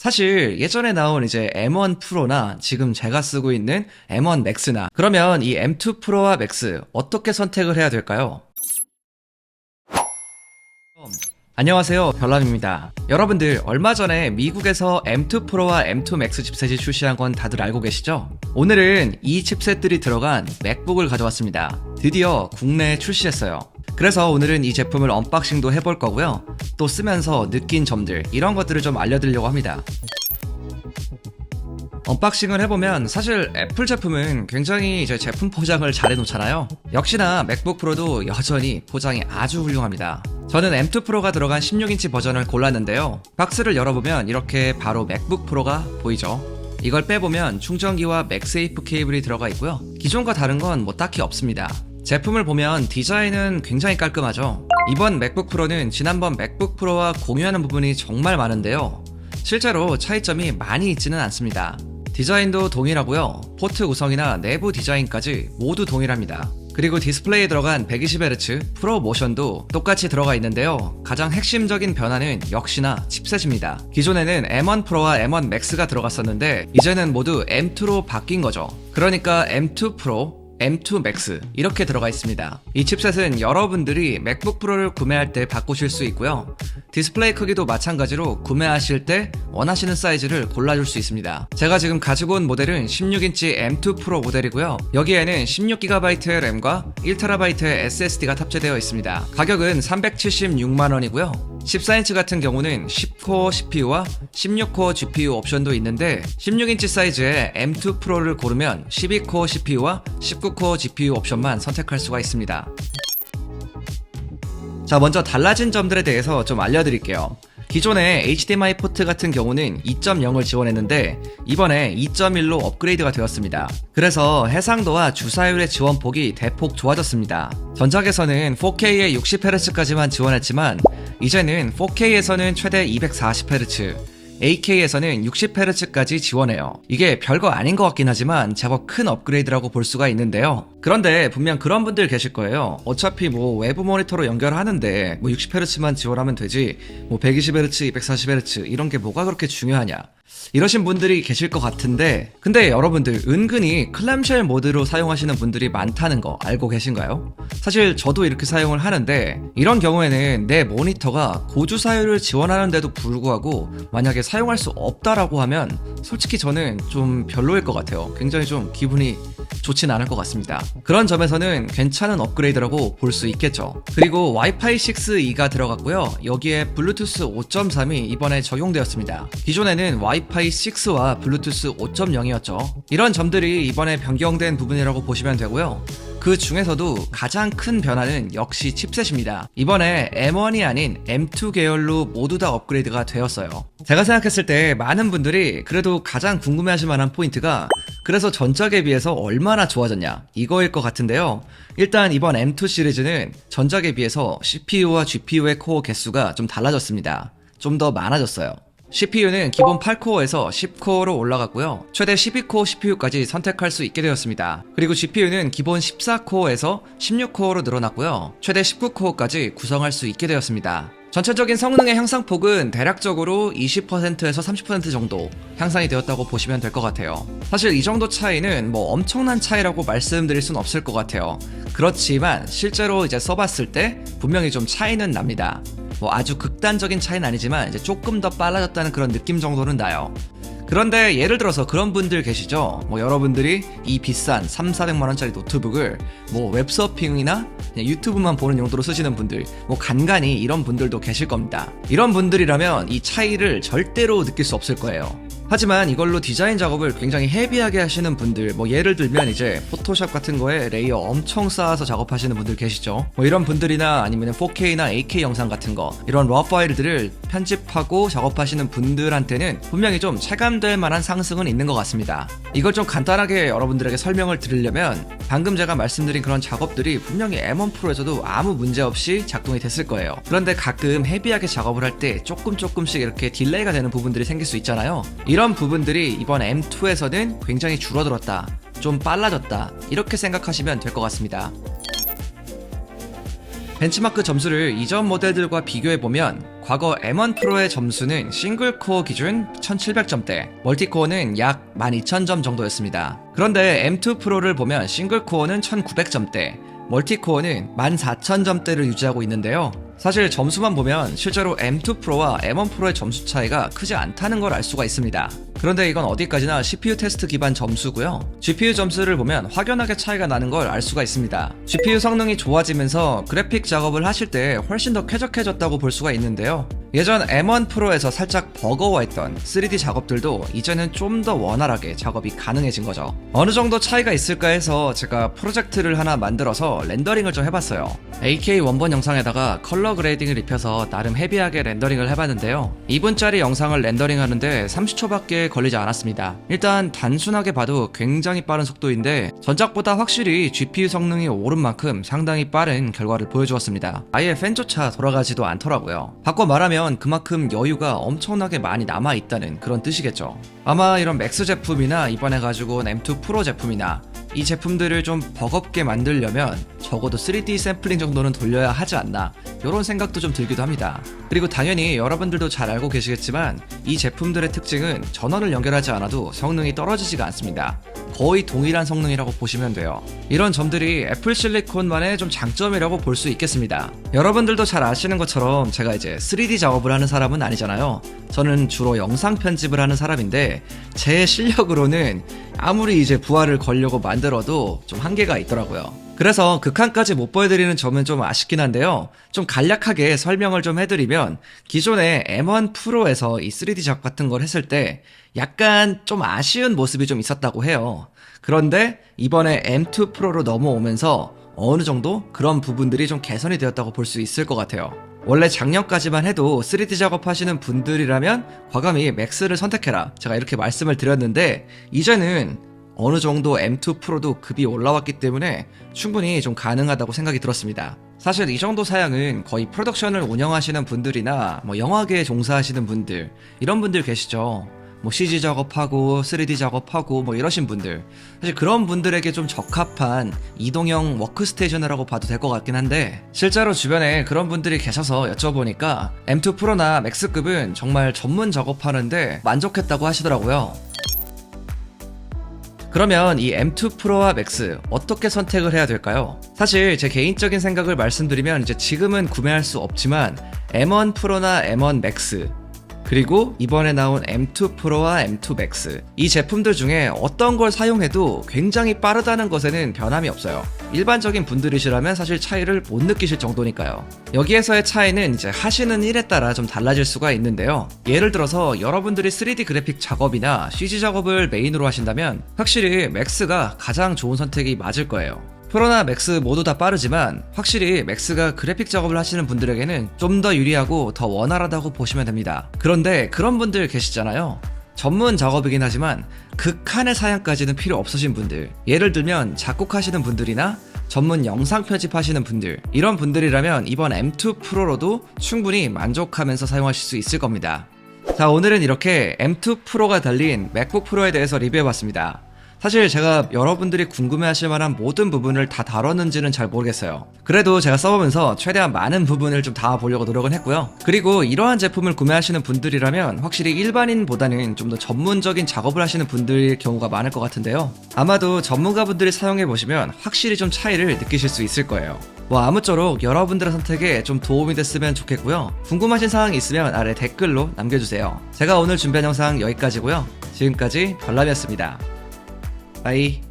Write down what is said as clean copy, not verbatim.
사실 예전에 나온 이제 M1 프로나 지금 제가 쓰고 있는 M1 맥스나 그러면 이 M2 프로와 맥스 어떻게 선택을 해야 될까요? 안녕하세요, 별남입니다. 여러분들 얼마 전에 미국에서 M2 프로와 M2 맥스 칩셋이 출시한 건 다들 알고 계시죠? 오늘은 이 칩셋들이 들어간 맥북을 가져왔습니다. 드디어 국내에 출시했어요. 그래서 오늘은 이 제품을 언박싱도 해볼 거고요. 또 쓰면서 느낀 점들, 이런 것들을 좀 알려드리려고 합니다. 언박싱을 해보면 사실 애플 제품은 굉장히 이제 제품 포장을 잘 해놓잖아요. 역시나 맥북 프로도 여전히 포장이 아주 훌륭합니다. 저는 M2 프로가 들어간 16인치 버전을 골랐는데요. 박스를 열어보면 이렇게 바로 맥북 프로가 보이죠. 이걸 빼보면 충전기와 맥세이프 케이블이 들어가 있고요. 기존과 다른 건 뭐 딱히 없습니다. 제품을 보면 디자인은 굉장히 깔끔하죠. 이번 맥북 프로는 지난번 맥북 프로와 공유하는 부분이 정말 많은데요. 실제로 차이점이 많이 있지는 않습니다. 디자인도 동일하고요. 포트 구성이나 내부 디자인까지 모두 동일합니다. 그리고 디스플레이에 들어간 120Hz 프로 모션도 똑같이 들어가 있는데요. 가장 핵심적인 변화는 역시나 칩셋입니다. 기존에는 M1 프로와 M1 맥스가 들어갔었는데 이제는 모두 M2로 바뀐 거죠. 그러니까 M2 프로, M2 맥스 이렇게 들어가 있습니다. 이 칩셋은 여러분들이 맥북 프로를 구매할 때 바꾸실 수 있고요. 디스플레이 크기도 마찬가지로 구매하실 때 원하시는 사이즈를 골라줄 수 있습니다. 제가 지금 가지고 온 모델은 16인치 M2 프로 모델이고요. 여기에는 16GB의 램과 1TB의 SSD가 탑재되어 있습니다. 가격은 376만원이고요. 14인치 같은 경우는 10코어 CPU와 16코어 GPU 옵션도 있는데 16인치 사이즈의 M2 프로를 고르면 12코어 CPU와 19코어 GPU 옵션만 선택할 수가 있습니다. 자, 먼저 달라진 점들에 대해서 좀 알려드릴게요. 기존의 HDMI 포트 같은 경우는 2.0을 지원했는데 이번에 2.1로 업그레이드가 되었습니다. 그래서 해상도와 주사율의 지원폭이 대폭 좋아졌습니다. 전작에서는 4K에 60Hz까지만 지원했지만 이제는 4K에서는 최대 240Hz, 8K에서는 60Hz까지 지원해요. 이게 별거 아닌 것 같긴 하지만 제법 큰 업그레이드라고 볼 수가 있는데요. 그런데 분명 그런 분들 계실 거예요. 어차피 뭐 외부 모니터로 연결하는데 뭐 60Hz만 지원하면 되지 뭐 120Hz, 240Hz 이런 게 뭐가 그렇게 중요하냐, 이러신 분들이 계실 것 같은데, 근데 여러분들 은근히 클램쉘 모드로 사용하시는 분들이 많다는 거 알고 계신가요? 사실 저도 이렇게 사용을 하는데 이런 경우에는 내 모니터가 고주사율을 지원하는데도 불구하고 만약에 사용할 수 없다라고 하면 솔직히 저는 좀 별로일 것 같아요. 굉장히 좀 기분이 좋진 않을 것 같습니다. 그런 점에서는 괜찮은 업그레이드라고 볼 수 있겠죠. 그리고 와이파이 6E가 들어갔고요. 여기에 블루투스 5.3이 이번에 적용되었습니다. 기존에는 와이파이 6와 블루투스 5.0이었죠. 이런 점들이 이번에 변경된 부분이라고 보시면 되고요. 그 중에서도 가장 큰 변화는 역시 칩셋입니다. 이번에 M1이 아닌 M2 계열로 모두 다 업그레이드가 되었어요. 제가 생각했을 때 많은 분들이 그래도 가장 궁금해하실 만한 포인트가 그래서 전작에 비해서 얼마나 좋아졌냐, 이거일 것 같은데요. 일단 이번 M2 시리즈는 전작에 비해서 CPU와 GPU의 코어 개수가 좀 달라졌습니다. 좀 더 많아졌어요. CPU는 기본 8코어에서 10코어로 올라갔고요. 최대 12코어 CPU까지 선택할 수 있게 되었습니다. 그리고 GPU는 기본 14코어에서 16코어로 늘어났고요. 최대 19코어까지 구성할 수 있게 되었습니다. 전체적인 성능의 향상폭은 대략적으로 20%에서 30% 정도 향상이 되었다고 보시면 될 것 같아요. 사실 이 정도 차이는 뭐 엄청난 차이라고 말씀드릴 순 없을 것 같아요. 그렇지만 실제로 이제 써봤을 때 분명히 좀 차이는 납니다. 뭐 아주 극단적인 차이는 아니지만 이제 조금 더 빨라졌다는 그런 느낌 정도는 나요. 그런데 예를 들어서 그런 분들 계시죠? 뭐 여러분들이 이 비싼 3,400만원짜리 노트북을 뭐 웹서핑이나 그냥 유튜브만 보는 용도로 쓰시는 분들, 뭐 간간히 이런 분들도 계실 겁니다. 이런 분들이라면 이 차이를 절대로 느낄 수 없을 거예요. 하지만 이걸로 디자인 작업을 굉장히 헤비하게 하시는 분들, 뭐 예를 들면 이제 포토샵 같은 거에 레이어 엄청 쌓아서 작업하시는 분들 계시죠. 뭐 이런 분들이나 아니면 4K나 8K 영상 같은 거, 이런 RAW 파일들을 편집하고 작업하시는 분들한테는 분명히 좀 체감될 만한 상승은 있는 것 같습니다. 이걸 좀 간단하게 여러분들에게 설명을 드리려면 방금 제가 말씀드린 그런 작업들이 분명히 M1 프로에서도 아무 문제 없이 작동이 됐을 거예요. 그런데 가끔 헤비하게 작업을 할 때 조금씩 이렇게 딜레이가 되는 부분들이 생길 수 있잖아요. 이런 부분들이 이번 M2에서는 굉장히 줄어들었다, 좀 빨라졌다, 이렇게 생각하시면 될 것 같습니다. 벤치마크 점수를 이전 모델들과 비교해보면 과거 M1 프로의 점수는 싱글코어 기준 1700점대, 멀티코어는 약 12000점 정도였습니다. 그런데 M2 프로를 보면 싱글코어는 1900점대, 멀티코어는 14000점대를 유지하고 있는데요. 사실 점수만 보면 실제로 M2 프로와 M1 프로의 점수 차이가 크지 않다는 걸 알 수가 있습니다. 그런데 이건 어디까지나 CPU 테스트 기반 점수고요. GPU 점수를 보면 확연하게 차이가 나는 걸 알 수가 있습니다. GPU 성능이 좋아지면서 그래픽 작업을 하실 때 훨씬 더 쾌적해졌다고 볼 수가 있는데요. 예전 M1 프로에서 살짝 버거워했던 3D 작업들도 이제는 좀 더 원활하게 작업이 가능해진 거죠. 어느 정도 차이가 있을까 해서 제가 프로젝트를 하나 만들어서 렌더링을 좀 해봤어요. AK 원본 영상에다가 컬러 그레이딩을 입혀서 나름 헤비하게 렌더링을 해봤는데요. 2분짜리 영상을 렌더링하는데 30초밖에 걸리지 않았습니다. 일단 단순하게 봐도 굉장히 빠른 속도인데 전작보다 확실히 GPU 성능이 오른 만큼 상당히 빠른 결과를 보여주었습니다. 아예 팬조차 돌아가지도 않더라고요. 바꿔 말하면 그만큼 여유가 엄청나게 많이 남아있다는 그런 뜻이겠죠. 아마 이런 맥스 제품이나 이번에 가지고 온 M2 프로 제품이나 이 제품들을 좀 버겁게 만들려면 적어도 3D 샘플링 정도는 돌려야 하지 않나, 이런 생각도 좀 들기도 합니다. 그리고 당연히 여러분들도 잘 알고 계시겠지만 이 제품들의 특징은 전원을 연결하지 않아도 성능이 떨어지지가 않습니다. 거의 동일한 성능이라고 보시면 돼요. 이런 점들이 애플 실리콘만의 좀 장점이라고 볼 수 있겠습니다. 여러분들도 잘 아시는 것처럼 제가 이제 3D 작업을 하는 사람은 아니잖아요. 저는 주로 영상 편집을 하는 사람인데 제 실력으로는 아무리 이제 부하를 걸려고 만들어도 좀 한계가 있더라고요. 그래서 극한까지 못 보여드리는 점은 좀 아쉽긴 한데요. 좀 간략하게 설명을 좀 해드리면 기존의 M1 프로에서 이 3D 작업 같은 걸 했을 때 약간 좀 아쉬운 모습이 좀 있었다고 해요. 그런데 이번에 M2 프로로 넘어오면서 어느 정도 그런 부분들이 좀 개선이 되었다고 볼 수 있을 것 같아요. 원래 작년까지만 해도 3D 작업하시는 분들이라면 과감히 맥스를 선택해라, 제가 이렇게 말씀을 드렸는데 이제는 어느 정도 M2 프로도 급이 올라왔기 때문에 충분히 좀 가능하다고 생각이 들었습니다. 사실 이 정도 사양은 거의 프로덕션을 운영하시는 분들이나 영화계에 종사하시는 분들, 이런 분들 계시죠. CG 작업하고 3D 작업하고 이러신 분들, 사실 그런 분들에게 좀 적합한 이동형 워크스테이션이라고 봐도 될 것 같긴 한데 실제로 주변에 그런 분들이 계셔서 여쭤보니까 M2 프로나 맥스급은 정말 전문 작업하는데 만족했다고 하시더라고요. 그러면 이 M2 프로와 맥스 어떻게 선택을 해야 될까요? 사실 제 개인적인 생각을 말씀드리면 이제 지금은 구매할 수 없지만 M1 프로나 M1 맥스, 그리고 이번에 나온 M2 프로와 M2 맥스, 이 제품들 중에 어떤 걸 사용해도 굉장히 빠르다는 것에는 변함이 없어요. 일반적인 분들이시라면 사실 차이를 못 느끼실 정도니까요. 여기에서의 차이는 이제 하시는 일에 따라 좀 달라질 수가 있는데요. 예를 들어서 여러분들이 3D 그래픽 작업이나 CG 작업을 메인으로 하신다면 확실히 맥스가 가장 좋은 선택이 맞을 거예요. 프로나 맥스 모두 다 빠르지만 확실히 맥스가 그래픽 작업을 하시는 분들에게는 좀 더 유리하고 더 원활하다고 보시면 됩니다. 그런데 그런 분들 계시잖아요. 전문 작업이긴 하지만 극한의 사양까지는 필요 없으신 분들, 예를 들면 작곡하시는 분들이나 전문 영상 편집하시는 분들, 이런 분들이라면 이번 M2 프로로도 충분히 만족하면서 사용하실 수 있을 겁니다. 자, 오늘은 이렇게 M2 프로가 달린 맥북 프로에 대해서 리뷰해봤습니다. 사실 제가 여러분들이 궁금해하실 만한 모든 부분을 다 다뤘는지는 잘 모르겠어요. 그래도 제가 써보면서 최대한 많은 부분을 좀 담아보려고 노력은 했고요. 그리고 이러한 제품을 구매하시는 분들이라면 확실히 일반인보다는 좀 더 전문적인 작업을 하시는 분들일 경우가 많을 것 같은데요. 아마도 전문가분들이 사용해보시면 확실히 좀 차이를 느끼실 수 있을 거예요. 아무쪼록 여러분들의 선택에 좀 도움이 됐으면 좋겠고요. 궁금하신 사항이 있으면 아래 댓글로 남겨주세요. 제가 오늘 준비한 영상 여기까지고요. 지금까지 별남이었습니다. 바이.